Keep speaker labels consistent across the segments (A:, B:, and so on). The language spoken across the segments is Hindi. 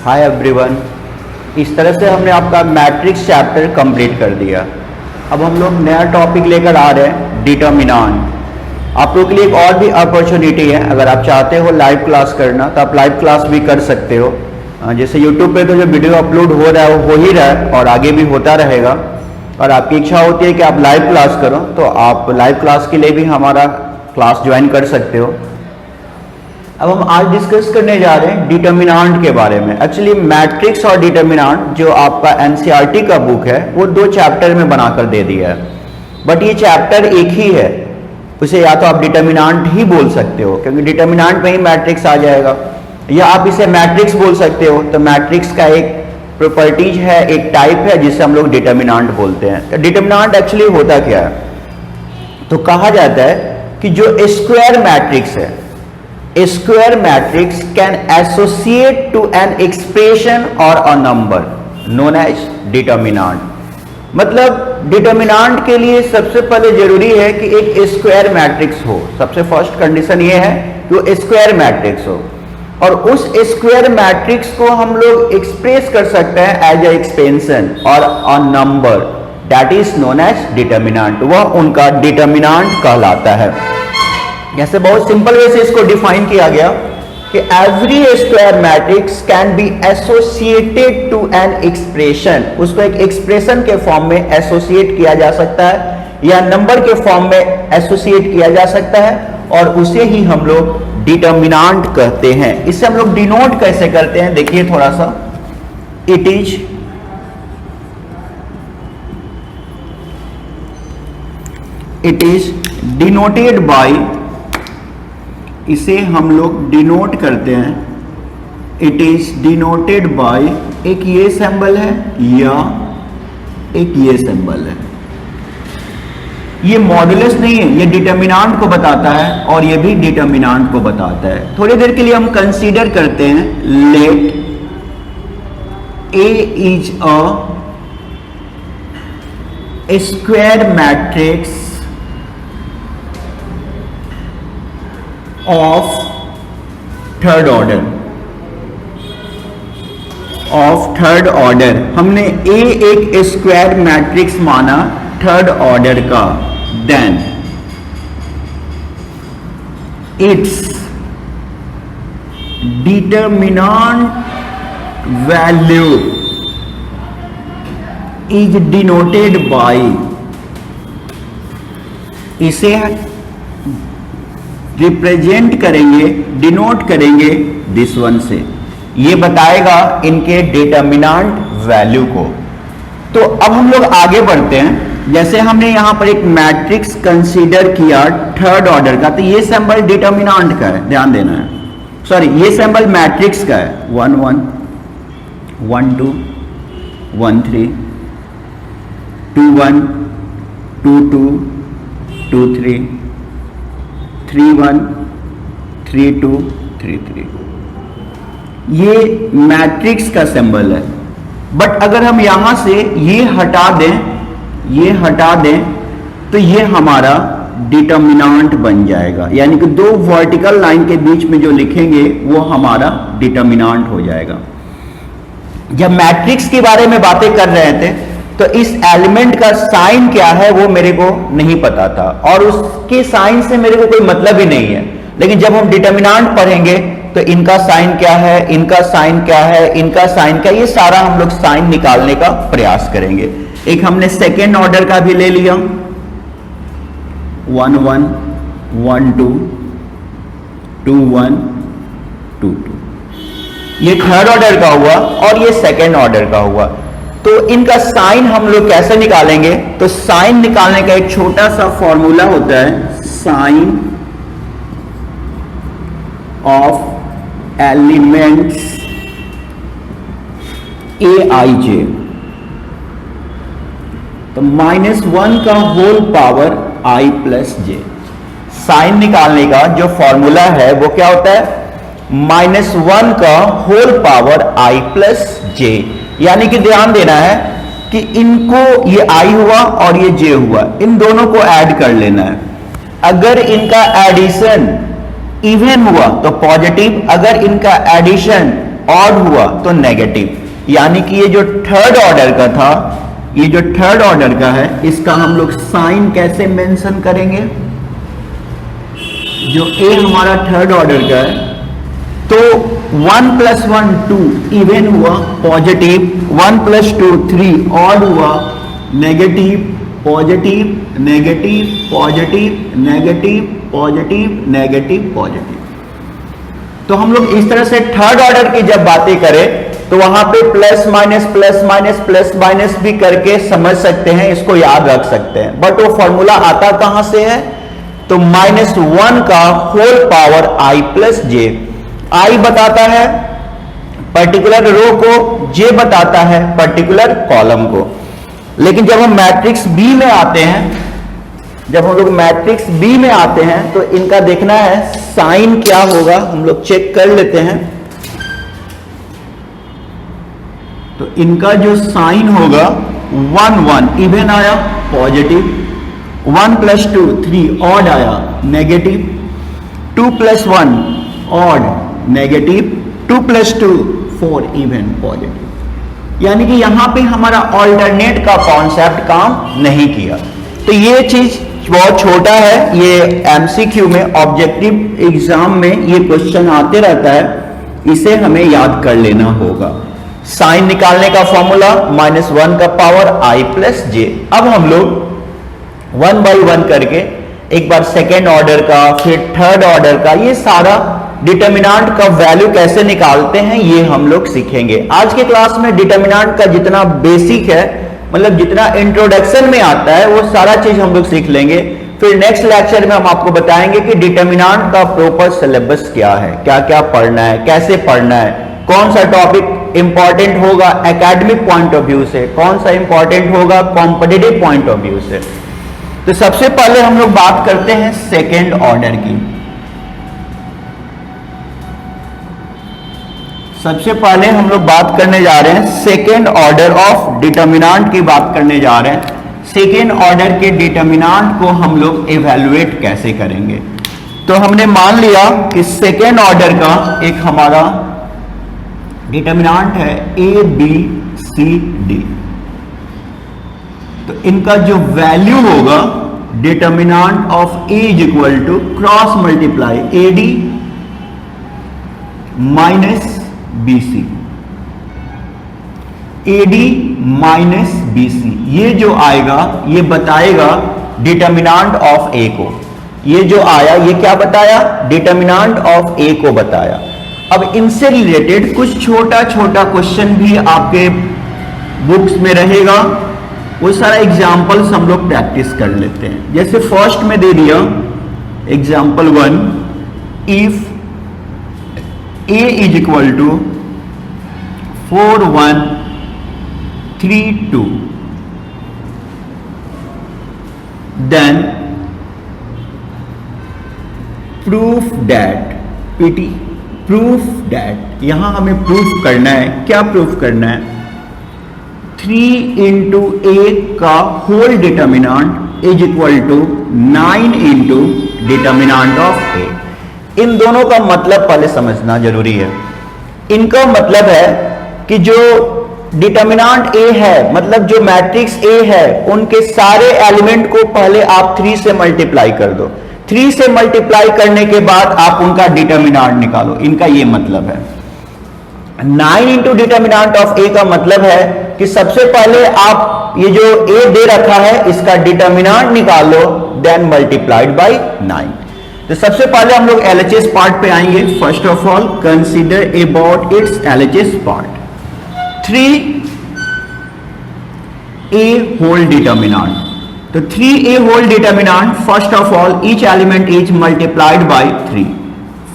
A: Hi everyone. इस तरह से हमने आपका मैट्रिक्स चैप्टर कंप्लीट कर दिया। अब हम लोग नया टॉपिक लेकर आ रहे हैं, डिटर्मिनेंट। आप लोगों के लिए एक और भी अपॉर्चुनिटी है, अगर आप चाहते हो लाइव क्लास करना तो आप लाइव क्लास भी कर सकते हो। जैसे यूट्यूब पे तो जो वीडियो अपलोड हो रहा है वो हो ही रहा है और आगे भी होता रहेगा, और आपकी इच्छा होती है कि आप लाइव क्लास करो तो आप लाइव क्लास के लिए भी हमारा क्लास ज्वाइन कर सकते हो। अब हम आज डिस्कस करने जा रहे हैं डिटर्मिनेंट के बारे में। एक्चुअली मैट्रिक्स और डिटर्मिनेंट जो आपका एनसीईआरटी का बुक है वो 2 चैप्टर में बनाकर दे दिया है, बट ये चैप्टर एक ही है। उसे या तो आप डिटर्मिनेंट ही बोल सकते हो क्योंकि डिटर्मिनेंट में ही मैट्रिक्स आ जाएगा, या आप इसे मैट्रिक्स बोल सकते हो। तो मैट्रिक्स का एक प्रॉपर्टीज है, एक टाइप है जिसे हम लोग डिटर्मिनेंट बोलते हैं। तो डिटर्मिनेंट एक्चुअली होता क्या है, तो कहा जाता है कि जो स्क्वायर मैट्रिक्स है, square matrix can associate to an expression और a number known as determinant. मतलब डिटर्मिनेंट के लिए सबसे पहले जरूरी है कि एक स्क्वायर मैट्रिक्स हो। सबसे फर्स्ट कंडीशन ये है कि वो स्क्वायर मैट्रिक्स हो, और उस स्क्वायर मैट्रिक्स को हम लोग एक्सप्रेस कर सकते हैं एज ए एक्सपेंशन और a number, that is known as determinant. वह उनका डिटर्मिनेंट कहलाता है। जैसे बहुत सिंपल वे से इसको डिफाइन किया गया कि every square matrix can be associated to an expression. उसको एक एक्सप्रेशन के फॉर्म में एसोसिएट किया जा सकता है या नंबर के फॉर्म में एसोसिएट किया जा सकता है, और उसे ही हम लोग डिटर्मिनेंट कहते हैं। इसे हम लोग डिनोट कैसे करते हैं, देखिए थोड़ा सा। इट इज डिनोटेड बाय, इसे हम लोग डिनोट करते हैं। इट इज डिनोटेड बाय, एक ये सिंबल है या एक ये सिंबल है। ये मॉडुलस नहीं है, ये डिटर्मिनेंट को बताता है और ये भी डिटर्मिनेंट को बताता है। थोड़ी देर के लिए हम कंसीडर करते हैं, let A is a square matrix of third order. हमने ए एक स्क्वायर मैट्रिक्स माना थर्ड ऑर्डर का, then its determinant value is denoted by, इसे रिप्रेजेंट करेंगे, डिनोट करेंगे दिस वन से। ये बताएगा इनके डिटर्मिनेंट वैल्यू को। तो अब हम लोग आगे बढ़ते हैं। जैसे हमने यहां पर एक मैट्रिक्स कंसीडर किया थर्ड ऑर्डर का, तो ये सिंबल डिटर्मिनेंट का है, ध्यान देना है। सॉरी, ये सिंबल मैट्रिक्स का है। 1 1 1 2 1 3 2 1 2 2 2 3 3 1 3 2 3 3। ये मैट्रिक्स का सिंबल है। बट अगर हम यहां से ये हटा दें तो ये हमारा डिटर्मिनेंट बन जाएगा, यानी कि 2 वर्टिकल लाइन के बीच में जो लिखेंगे वो हमारा डिटर्मिनेंट हो जाएगा। जब मैट्रिक्स के बारे में बातें कर रहे थे तो इस एलिमेंट का साइन क्या है वो मेरे को नहीं पता था, और उसके साइन से मेरे को कोई मतलब ही नहीं है। लेकिन जब हम डिटर्मिनेंट पढ़ेंगे तो इनका साइन क्या है, इनका साइन क्या है, इनका साइन क्या है, ये सारा हम लोग साइन निकालने का प्रयास करेंगे। एक हमने सेकेंड ऑर्डर का भी ले लिया, 1 1 1 2 2 1 2 2। ये थर्ड ऑर्डर का हुआ और ये सेकेंड ऑर्डर का हुआ। तो इनका साइन हम लोग कैसे निकालेंगे, तो साइन निकालने का एक छोटा सा फॉर्मूला होता है, साइन ऑफ एलिमेंट्स aij, तो -1 का whole power i plus j. Sign निकालने का जो फॉर्मूला है वो क्या होता है, -1 का होल पावर i प्लस जे। यानी कि ध्यान देना है कि इनको, ये i हुआ और ये j हुआ, इन दोनों को ऐड कर लेना है। अगर इनका एडिशन इवन हुआ तो पॉजिटिव, अगर इनका एडिशन ऑड हुआ तो नेगेटिव, यानी कि ये जो थर्ड ऑर्डर का था, ये जो थर्ड ऑर्डर का है, इसका हम लोग साइन कैसे मेंशन करेंगे? जो ए हमारा थर्ड ऑर्डर का है, तो 1 + 1 2 इवन हुआ पॉजिटिव, 1 + 2 3 ऑड हुआ negative, positive negative positive negative positive negative positive. तो हम लोग इस तरह से थर्ड ऑर्डर की जब बातें करें तो वहां पे प्लस माइनस भी करके समझ सकते हैं, इसको याद रख सकते हैं। बट वो फॉर्मूला आता कहां से है? तो -1 का whole power i + j। i बताता है पर्टिकुलर रो को, j बताता है पर्टिकुलर कॉलम को। लेकिन जब हम मैट्रिक्स बी में आते हैं, जब हम लोग मैट्रिक्स बी में आते हैं तो इनका देखना है साइन क्या होगा, हम लोग चेक कर लेते हैं। तो इनका जो साइन होगा 1 1 इवन आया पॉजिटिव, 1 + 2 3 ऑड आया negative, 2 + 1 odd negative, 2 + 2 4 even positive. यानी कि यहां पे हमारा ऑल्टरनेट का कॉन्सेप्ट काम नहीं किया। तो ये चीज बहुत छोटा है, ये एमसीक्यू में, ऑब्जेक्टिव एग्जाम में ये क्वेश्चन आते रहता है, इसे हमें याद कर लेना होगा। साइन निकालने का फॉर्मूला -1 का पावर i + j। अब हम लोग 1 by 1 करके एक बार सेकेंड ऑर्डर का, फिर थर्ड ऑर्डर का, ये सारा डिटर्मिनेंट का वैल्यू कैसे निकालते हैं ये हम लोग सीखेंगे। आज के क्लास में डिटर्मिनेंट का जितना बेसिक है, मतलब जितना इंट्रोडक्शन में आता है, वो सारा चीज हम लोग सीख लेंगे। फिर नेक्स्ट लेक्चर में हम आपको बताएंगे कि डिटर्मिनेंट का प्रॉपर सिलेबस क्या है, क्या क्या पढ़ना है, कैसे पढ़ना है, कौन सा टॉपिक इंपॉर्टेंट होगा एकेडमिक पॉइंट ऑफ व्यू से, कौन सा इंपॉर्टेंट होगा कॉम्पिटिटिव पॉइंट ऑफ व्यू से। तो सबसे पहले हम लोग बात करते हैं सेकेंड ऑर्डर की। सबसे पहले हम लोग बात करने जा रहे हैं सेकेंड ऑर्डर ऑफ डिटर्मिनेंट की बात करने जा रहे हैं। सेकेंड ऑर्डर के डिटर्मिनेंट को हम लोग इवैल्यूएट कैसे करेंगे? तो हमने मान लिया कि सेकेंड ऑर्डर का एक हमारा डिटर्मिनेंट है a b c d। तो इनका जो वैल्यू होगा determinant of a = cross multiply ad - bc, ad - bc, ये जो आएगा ये बताएगा डिटर्मिनेंट ऑफ a को। ये जो आया ये क्या बताया? डिटर्मिनेंट ऑफ a को बताया। अब इनसे रिलेटेड कुछ छोटा छोटा क्वेश्चन भी आपके बुक्स में रहेगा, वो सारा एग्जाम्पल्स हम लोग प्रैक्टिस कर लेते हैं। जैसे फर्स्ट में दे दिया example 1, if a = 4 1 3 2 then proof that pt proof that, यहां हमें प्रूफ करना है। क्या प्रूफ करना है? 3 × a का whole determinant = 9 × determinant of a। इन दोनों का मतलब पहले समझना जरूरी है। इनका मतलब है कि जो डिटर्मिनेंट a है, मतलब जो मैट्रिक्स a है, उनके सारे एलिमेंट को पहले आप 3 से मल्टीप्लाई कर दो। 3 से मल्टीप्लाई करने के बाद आप उनका डिटर्मिनेंट निकालो, इनका ये मतलब है। 9 × डिटर्मिनेंट ऑफ a का मतलब है कि सबसे पहले आप ये जो a दे रखा है इसका डिटर्मिनेंट निकालो, देन मल्टीप्लाइड बाय 9। तो सबसे पहले हम लोग LHS पार्ट पे आएंगे। First of all consider about its LHS part. 3a whole determinant. तो 3a whole determinant, first of all each element is multiplied by 3।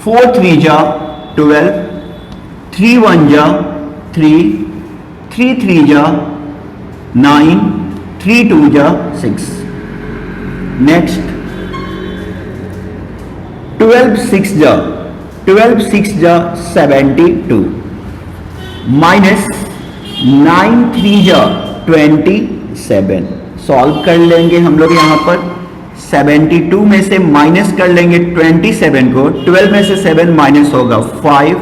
A: 4 3 जा 12, 3 1 जा 3, 3 3 जा 9, 3 2 जा 6। नेक्स्ट 12 6 जा 72 माइनस 9 3 जा 27। सॉल्व कर लेंगे हम लोग यहां पर। 72 में से माइनस कर लेंगे 27 को, 12 में से 7 माइनस होगा 5,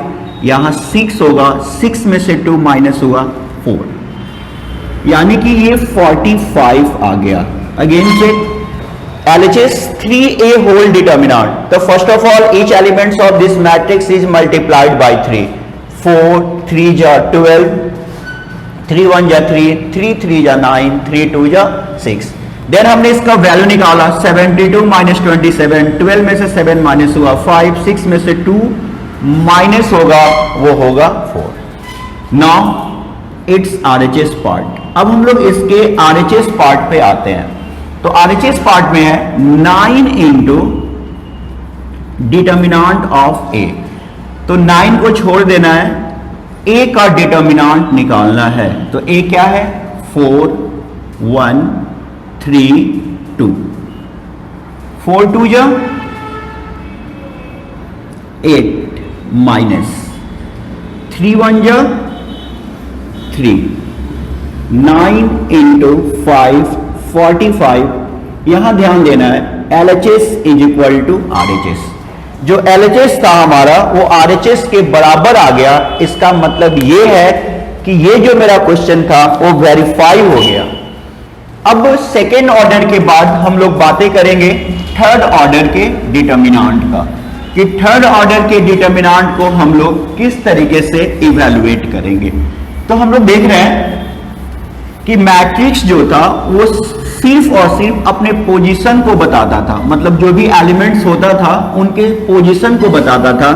A: यहां 6 होगा, 6 में से 2 माइनस हुआ 4, यानी कि ये 45 आ गया। Again check LHS 3a whole determinant. So first of all, each elements of this matrix is multiplied by 3. 4 3 जा 12, 3 1 जा 3, 3 3 जा 9, 3 2 जा 6। देन हमने इसका वैल्यू निकाला 72 माइनस 27, 12 में से 7 माइनस हुआ 5, 6 में से 2 माइनस होगा वो होगा 4। Now it's RHS part. अब हम लोग इसके RHS पार्ट पे आते हैं। तो RHS पार्ट में है 9 इंटू डिटर्मिनांट ऑफ A। तो 9 को छोड़ देना है, A का डिटर्मिनांट निकालना है। तो A क्या है? 4 1 3 2, 4 2 जा 8 माइनस 3 1 जा 3, 9 इंटू 5 45। यहां ध्यान देना है LHS is equal to RHS। जो LHS था हमारा वो RHS के बराबर आ गया। इसका मतलब ये है कि ये जो मेरा क्वेश्चन था वो वेरीफाई हो गया। अब सेकेंड ऑर्डर के बाद हम लोग बातें करेंगे थर्ड ऑर्डर के डिटर्मिनांट का, कि थर्ड ऑर्डर के डिटर्मिनांट को हम लोग किस तरीके से इवैल्यूएट करेंगे। तो हम लोग देख रहे हैं कि मैट्रिक्स जो था वो सिर्फ और सिर्फ अपने पोजीशन को बताता था, मतलब जो भी एलिमेंट्स होता था उनके पोजीशन को बताता था।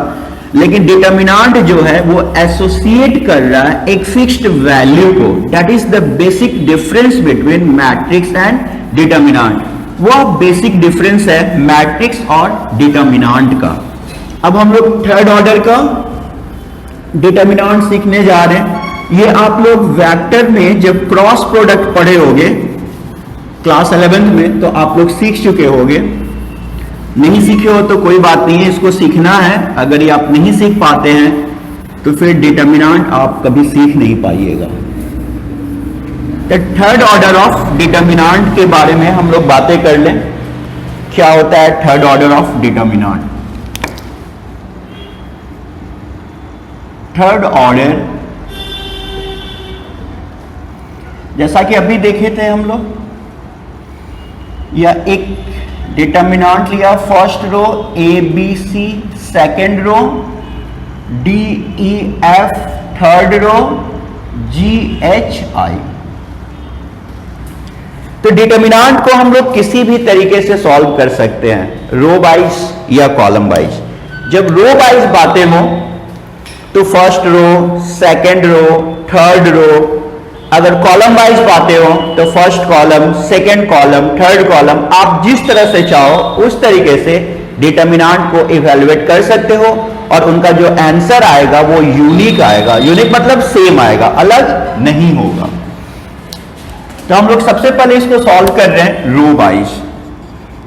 A: लेकिन डिटर्मिनांट जो है वो एसोसिएट कर रहा है एक फिक्स्ड वैल्यू को। That is the basic difference between matrix and determinant. वो बेसिक डिफरेंस है मैट्रिक्स और डिटर्मिनांट का। अब हम लोग थर्ड ऑर्डर का डिटर्मिनांट सीखने जा रहे हैं। ये आप लोग वेक्टर में जब क्रॉस प्रोडक्ट पढ़े होंगे क्लास 11th में तो आप लोग सीख चुके होंगे। नहीं सीखे हो तो कोई बात नहीं है, इसको सीखना है। अगर ये आप नहीं सीख पाते हैं तो फिर डिटर्मिनांट आप कभी सीख नहीं पाइएगा। तो थर्ड ऑर्डर ऑफ डिटर्मिनांट के बारे में हम लोग बातें कर लें। क्या होता है third order of determinant? Third order जैसा कि अभी देखे थे हम लोग, या एक डिटर्मिनांट लिया first row ABC, second row DEF, third row GHI। तो डिटर्मिनांट को हम लोग किसी भी तरीके से सॉल्व कर सकते हैं, रो वाइज या कॉलम वाइज। जब रो वाइज बातें हो तो first row, second row, third row. अगर कॉलम वाइज बातें हो तो first column, second column, third column. आप जिस तरह से चाहो उस तरीके से डिटर्मिनांट को इवैल्यूएट कर सकते हो और उनका जो आंसर आएगा वो यूनिक आएगा। यूनिक मतलब सेम आएगा, अलग नहीं होगा। तो हम लोग सबसे पहले इसको सॉल्व कर रहे हैं रो वाइज।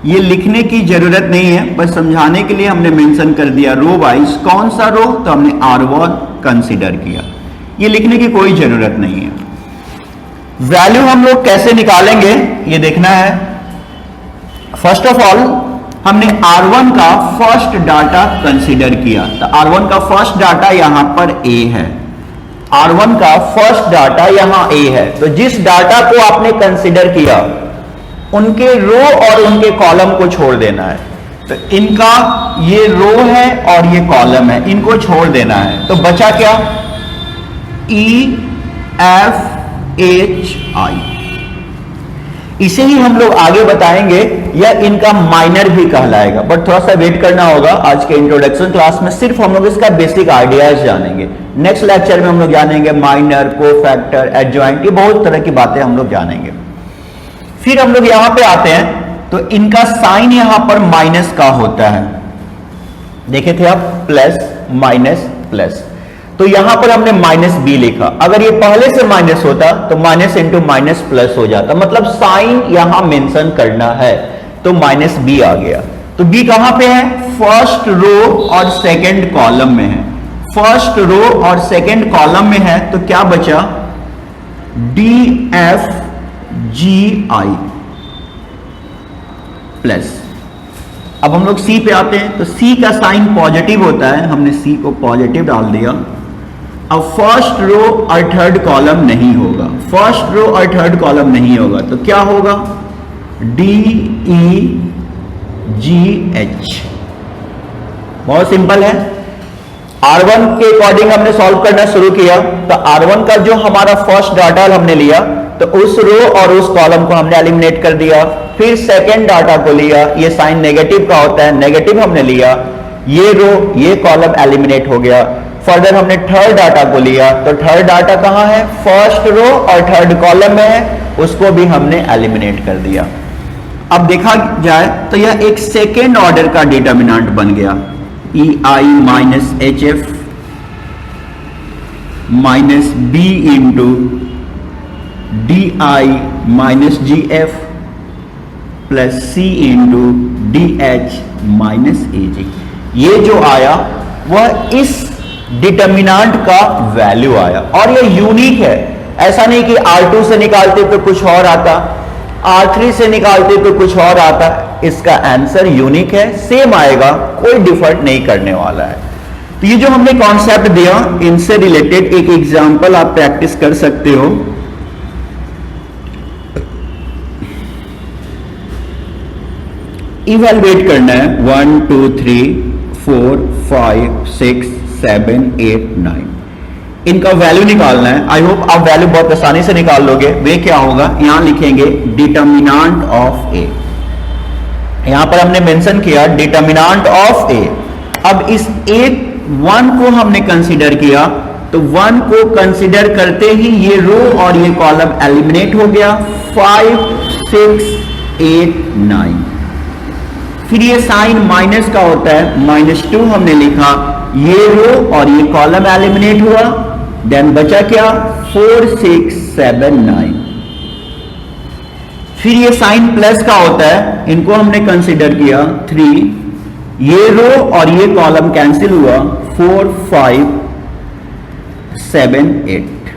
A: ये लिखने की जरूरत नहीं है, बस समझाने के लिए हमने मेंशन कर दिया रो वाइज। कौन सा रो? तो हमने R1 कंसीडर किया। ये लिखने की कोई जरूरत नहीं है। वैल्यू हम लोग कैसे निकालेंगे ये देखना है। फर्स्ट ऑफ ऑल हमने R1 का फर्स्ट डाटा कंसीडर किया। तो R1 का फर्स्ट डाटा यहां पर A है। R1 का फर्स्ट डाटा यहां A है। तो जिस डाटा को आपने कंसीडर किया उनके रो और उनके कॉलम को छोड़ देना है। तो इनका ये रो है और ये कॉलम है, इनको छोड़ देना है। तो बचा क्या? EFHI। इसे ही हम लोग आगे बताएंगे, या इनका माइनर भी कहलाएगा, बट थोड़ा सा वेट करना होगा। आज के इंट्रोडक्शन क्लास में सिर्फ हम लोग इसका बेसिक आइडियाज जानेंगे। नेक्स्ट लेक्चर में हम लोग जानेंगे माइनर, कोफैक्टर, एडजॉइंट, ये बहुत तरह की बातें हम लोग जानेंगे। फिर हम लोग यहां पे आते हैं तो इनका साइन यहां पर माइनस का होता है। देखे थे आप, प्लस माइनस प्लस। तो यहां पर हमने माइनस बी लिखा। अगर ये पहले से माइनस होता तो माइनस इंटू माइनस प्लस हो जाता, मतलब साइन यहां मेंशन करना है। तो माइनस बी आ गया। तो बी कहां पे है? फर्स्ट रो और सेकंड कॉलम में है। फर्स्ट रो और सेकंड कॉलम में है तो क्या बचा? DFGI plus. अब हम लोग सी पे आते हैं, तो सी का साइन पॉजिटिव होता है, हमने सी को पॉजिटिव डाल दिया। अब फर्स्ट रो और थर्ड कॉलम नहीं होगा, फर्स्ट रो और थर्ड कॉलम नहीं होगा, तो क्या होगा, डी ई जी एच। बहुत सिंपल है। R1 के अकॉर्डिंग हमने सॉल्व करना शुरू किया, तो R1 का जो हमारा फर्स्ट डाटा हमने लिया, तो उस रो और उस कॉलम को हमने एलिमिनेट कर दिया। फिर सेकंड डाटा को लिया, ये साइन नेगेटिव का होता है, नेगेटिव हमने लिया, ये रो ये कॉलम एलिमिनेट हो गया। फर्दर हमने थर्ड डाटा को लिया, तो थर्ड डाटा कहां है, फर्स्ट रो और थर्ड कॉलम में है, उसको भी हमने एलिमिनेट कर दिया। अब देखा जाए तो यह एक सेकेंड ऑर्डर का डिटर्मिनेंट बन गया, E I minus H F minus B into D I minus G F plus C into D H minus A G. ये जो आया वह इस डिटर्मिनेंट का वैल्यू आया, और ये यूनिक है। ऐसा नहीं कि R2 से निकालते तो कुछ और आता, R3 से निकालते तो कुछ और आता। इसका आंसर यूनिक है, सेम आएगा, कोई डिफर नहीं करने वाला है। तो ये जो हमने कॉन्सेप्ट दिया, इनसे रिलेटेड एक एग्जांपल आप प्रैक्टिस कर सकते हो। इवैल्यूएट करना है 1 2 3 4 5 6 7 8 9, इनका वैल्यू निकालना है। आई होप आप वैल्यू बहुत आसानी से निकाल लोगे। वे क्या होगा, यहां लिखेंगे डिटर्मिनेंट ऑफ ए, यहां पर हमने मेंशन किया डिटर्मिनेंट ऑफ ए। अब इस ए 1 को हमने कंसीडर किया, तो 1 को कंसीडर करते ही ये रो और ये कॉलम एलिमिनेट हो गया, 5 6 8 9। फिर ये साइन माइनस का होता है, -2 हमने लिखा, ये रो और ये कॉलम एलिमिनेट हुआ, देन बचा क्या, 4 6 7 9। फिर ये साइन प्लस का होता है, इनको हमने कंसीडर किया 3, ये रो और ये कॉलम कैंसिल हुआ, 4 5 7 8।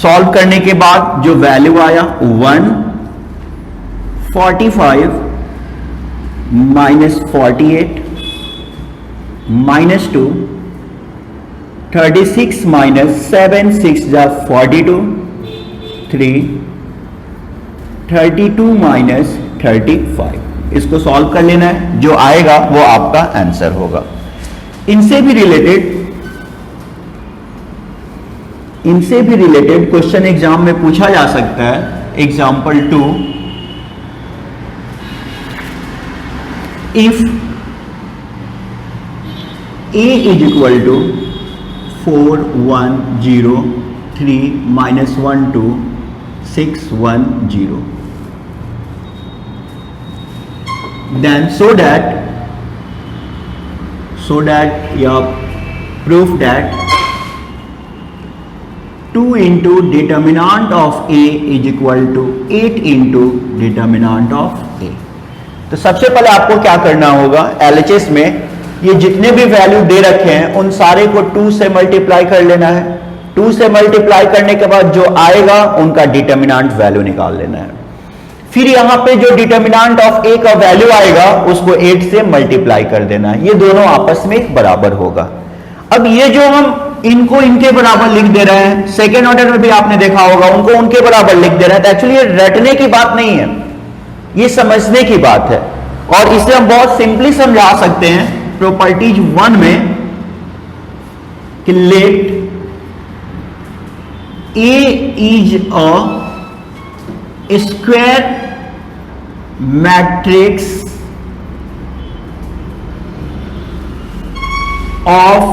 A: सॉल्व करने के बाद जो वैल्यू आया 1 45 -48 -2 36 -7 6 42 3 32 -35। इसको सॉल्व कर लेना है, जो आएगा वो आपका आंसर होगा। इनसे भी रिलेटेड क्वेश्चन एग्जाम में पूछा जा सकता है। Example 2, if a is equal to 4 1 0 3 -1 2 6 1 0, then so that you prove that 2 into determinant of a is equal to 8 into determinant of a। तो सबसे पहले आपको क्या करना होगा, LHS में ये जितने भी वैल्यू दे रखे हैं उन सारे को 2 से मल्टीप्लाई कर लेना है। 2 से मल्टीप्लाई करने के बाद जो आएगा उनका डिटर्मिनेंट वैल्यू निकाल लेना है। फिर यहां पे जो डिटर्मिनेंट ऑफ ए का वैल्यू आएगा उसको 8 से मल्टीप्लाई कर देना है, ये दोनों आपस में बराबर होगा। अब ये जो हम इनको इनके बराबर लिख दे रहे हैं, सेकेंड ऑर्डर में भी आपने देखा होगा उनको उनके बराबर लिख दे रहे हैं, तो एक्चुअली ये रटने की बात नहीं है, ये समझने की बात है। और इसे हम बहुत सिंपली समझा सकते हैं प्रॉपर्टीज 1 में कि let A is a square matrix of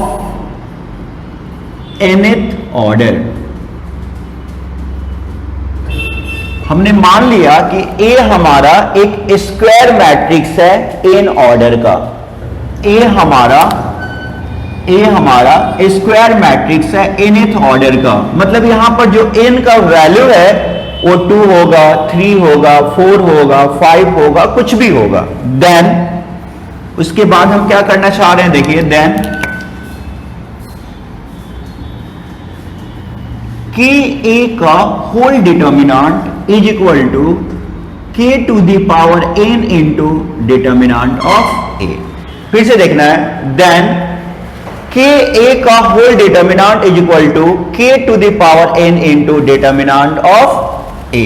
A: nth order. हमने मान लिया कि ए हमारा एक स्क्वायर मैट्रिक्स है n ऑर्डर का, ए हमारा स्क्वायर मैट्रिक्स है nth ऑर्डर का। मतलब यहां पर जो n का वैल्यू है वो 2 होगा, 3 होगा, 4 होगा, 5 होगा, कुछ भी होगा। देन उसके बाद हम क्या करना चाह रहे हैं, देखिए देन कि ए का whole determinant is equal to k to the power n into determinant of a। फिर से देखना है, देन k a का whole determinant is equal to k to the power n into determinant of a।